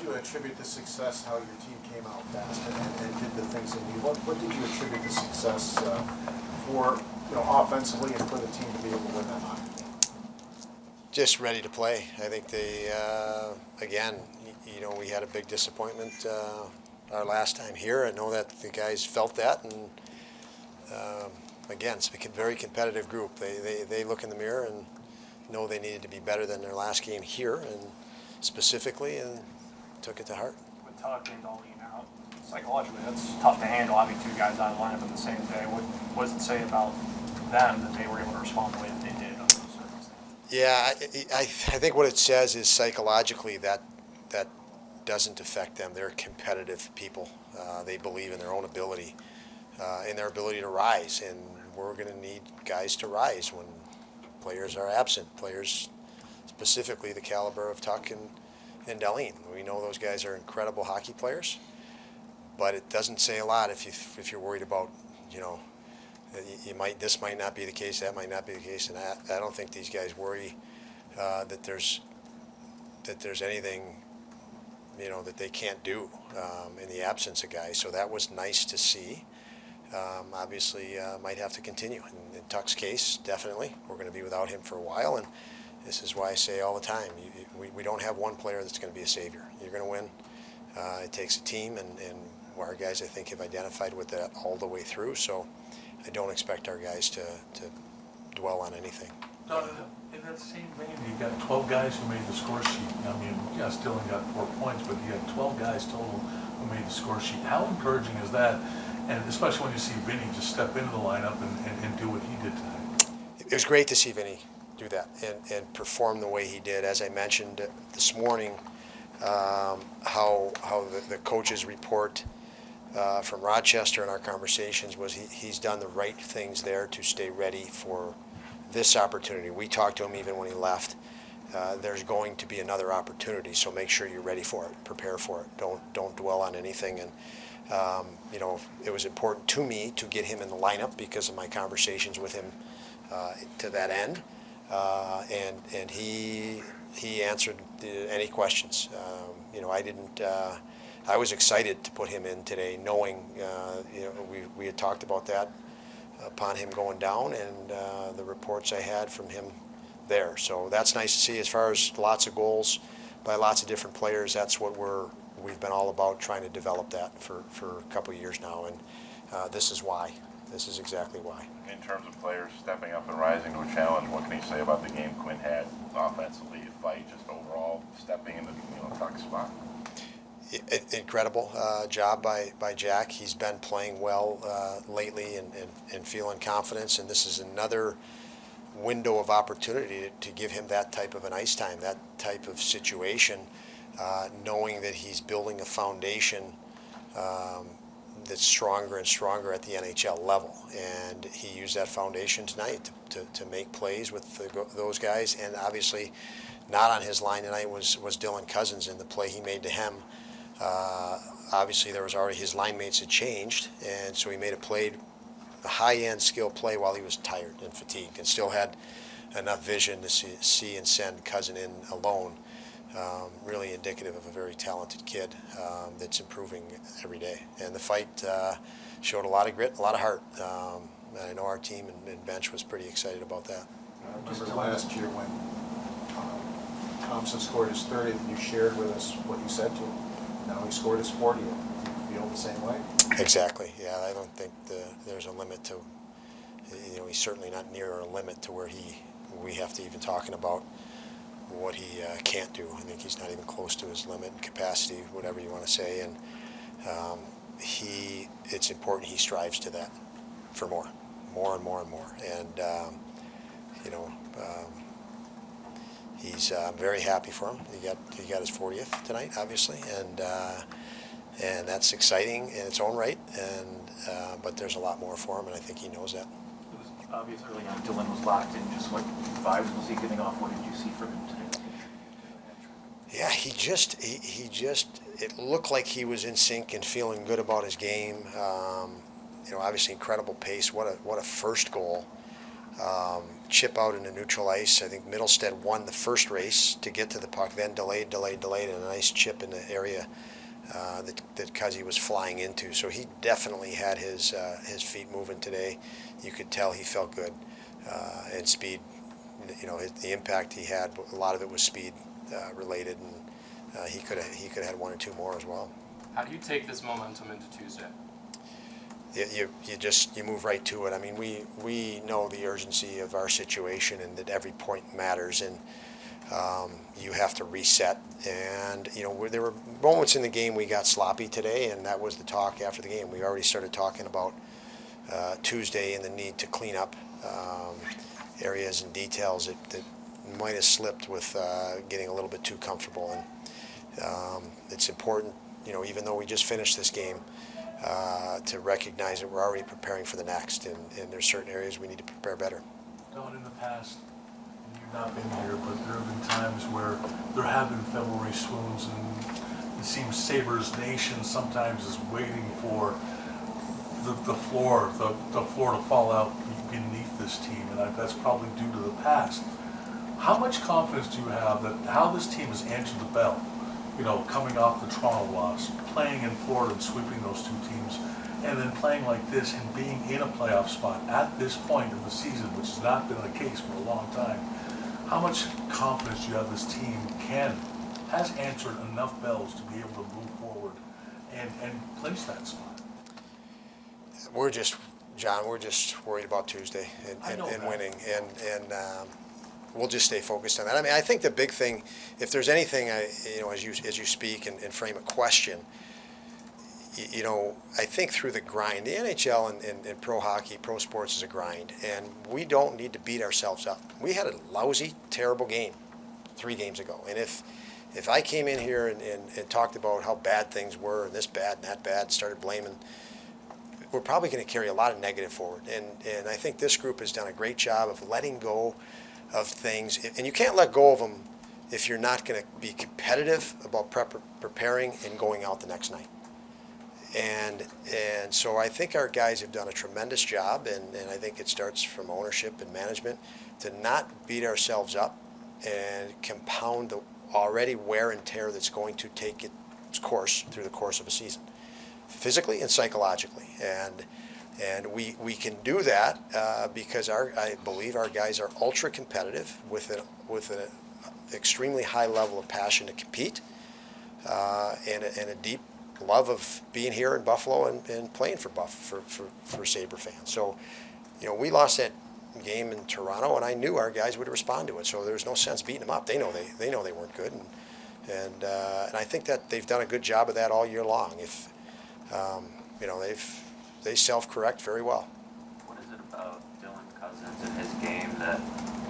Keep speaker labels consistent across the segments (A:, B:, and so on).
A: you attribute the success, how your team came out fast and did the things they need? What did you attribute the success for, offensively and for the team to be able to win that hockey game?
B: Just ready to play. I think they, again, we had a big disappointment our last time here. I know that the guys felt that, and again, it's a very competitive group. They look in the mirror and know they needed to be better than their last game here, and specifically, and took it to heart.
C: With Tuch and Dahlin out, psychologically, that's tough to handle, having two guys out of the lineup on the same day. What does it say about them that they were able to respond the way that they did under those circumstances?
B: Yeah, I think what it says is psychologically that doesn't affect them. They're competitive people. They believe in their own ability, in their ability to rise, and we're going to need guys to rise when players are absent, players specifically the caliber of Tuch and Dahlin. We know those guys are incredible hockey players, but it doesn't say a lot if you're worried about, this might not be the case, that might not be the case, and I don't think these guys worry that there's anything, that they can't do in the absence of guys. So that was nice to see. Obviously, might have to continue. In Tuch's case, definitely. We're going to be without him for a while, and this is why I say all the time, we don't have one player that's going to be a savior. You're going to win. It takes a team, and our guys, I think, have identified with that all the way through. So I don't expect our guys to dwell on anything.
D: Don, in that same vein, you got 12 guys who made the score sheet. I mean, Dahlin got 4 points, but you got 12 guys total who made the score sheet. How encouraging is that? And especially when you see Vinnie just step into the lineup and do what he did tonight.
B: It was great to see Vinnie do that and perform the way he did. As I mentioned this morning, how the coaches report from Rochester in our conversations was he's done the right things there to stay ready for this opportunity. We talked to him even when he left. There's going to be another opportunity, so make sure you're ready for it, prepare for it. Don't dwell on anything. And it was important to me to get him in the lineup because of my conversations with him to that end, and he answered any questions. I was excited to put him in today, knowing we had talked about that upon him going down, and the reports I had from him there. So that's nice to see. As far as lots of goals by lots of different players, that's what we've been all about, trying to develop that for a couple of years now, and this is why. This is exactly why.
E: In terms of players stepping up and rising to a challenge, what can you say about the game Quinn had offensively, a fight, just overall stepping into Tuch's spot?
B: Incredible job by Jack. He's been playing well lately and feeling confidence, and this is another window of opportunity to give him that type of an ice time, that type of situation, knowing that he's building a foundation that's stronger and stronger at the NHL level. And he used that foundation tonight to make plays with those guys. And obviously not on his line tonight was Dylan Cousins in the play he made to him. Obviously there was already, his line mates had changed, and so he made a high-end skill play while he was tired and fatigued, and still had enough vision to see and send Cousin in alone. Really indicative of a very talented kid that's improving every day. And the fight showed a lot of grit, a lot of heart. And I know our team and bench was pretty excited about that.
A: I remember last year when Thompson scored his 30th, and you shared with us what you said to him. Now he scored his 40th. Do you feel the same way?
B: Exactly. Yeah, I don't think there's a limit to. He's certainly not near a limit to where we have to even talking about what he can't do. I think he's not even close to his limit, capacity, whatever you want to say. And it's important he strives to that for more and more and more. And I'm very happy for him. He got his 40th tonight, obviously, and that's exciting in its own right. And but there's a lot more for him, and I think he knows that.
C: It was obvious early on Dylan was locked in. Just what vibes was he giving off? What did you see from him today?
B: Yeah, he just it looked like he was in sync and feeling good about his game. Obviously incredible pace. What a first goal. chip out into neutral ice. I think Middlestead won the first race to get to the puck, then delayed, and a nice chip in the area that Cuzzy was flying into. So he definitely had his feet moving today. You could tell he felt good, and speed. The impact he had, a lot of it was speed related, and he could have had one or two more as well.
F: How do you take this momentum into Tuesday?
B: You move right to it. I mean, we know the urgency of our situation and that every point matters, and you have to reset. And there were moments in the game we got sloppy today, and that was the talk after the game. We already started talking about Tuesday and the need to clean up areas and details that might have slipped with getting a little bit too comfortable. And it's important, even though we just finished this game, to recognize that we're already preparing for the next, and there's certain areas we need to prepare better.
D: Don, in the past, and you've not been here, but there have been times where there have been February swoons, and it seems Sabres Nation sometimes is waiting for the floor to fall out beneath this team, and that's probably due to the past. How much confidence do you have that how this team has answered the bell? Coming off the Toronto loss, playing in Florida and sweeping those two teams, and then playing like this and being in a playoff spot at this point of the season, which has not been the case for a long time. How much confidence do you have this team has answered enough bells to be able to move forward and clinch that spot?
B: John, we're just worried about Tuesday and winning, and we'll just stay focused on that. I mean, I think the big thing, if there's anything, as you speak and frame a question, I think through the grind, the NHL and pro hockey, pro sports is a grind, and we don't need to beat ourselves up. We had a lousy, terrible game 3 games ago, and if I came in here and talked about how bad things were, and this bad and that bad, started blaming, we're probably going to carry a lot of negative forward. And I think this group has done a great job of letting go of things. And you can't let go of them if you're not going to be competitive about preparing and going out the next night. And so I think our guys have done a tremendous job, and I think it starts from ownership and management to not beat ourselves up and compound the already wear and tear that's going to take its course through the course of a season, physically and psychologically. And we can do that because I believe our guys are ultra competitive with an extremely high level of passion to compete, and a deep love of being here in Buffalo and playing for Sabre fans. So, we lost that game in Toronto, and I knew our guys would respond to it. So there's no sense beating them up. They know they weren't good, and I think that they've done a good job of that all year long. If they self-correct very well.
G: What is it about Dylan Cousins and his game that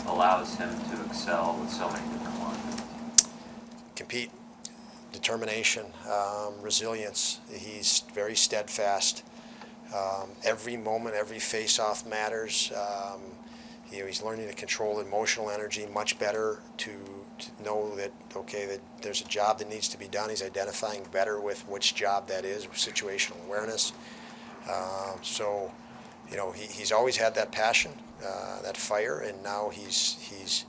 G: allows him to excel with so many different ones?
B: Compete, determination, resilience. He's very steadfast. Every moment, every face-off matters. He's learning to control emotional energy much better, to know that, that there's a job that needs to be done. He's identifying better with which job that is, situational awareness. He's always had that passion, that fire, and now he's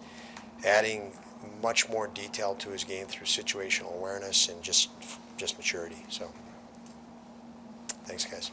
B: adding much more detail to his game through situational awareness and just maturity. So, thanks, guys.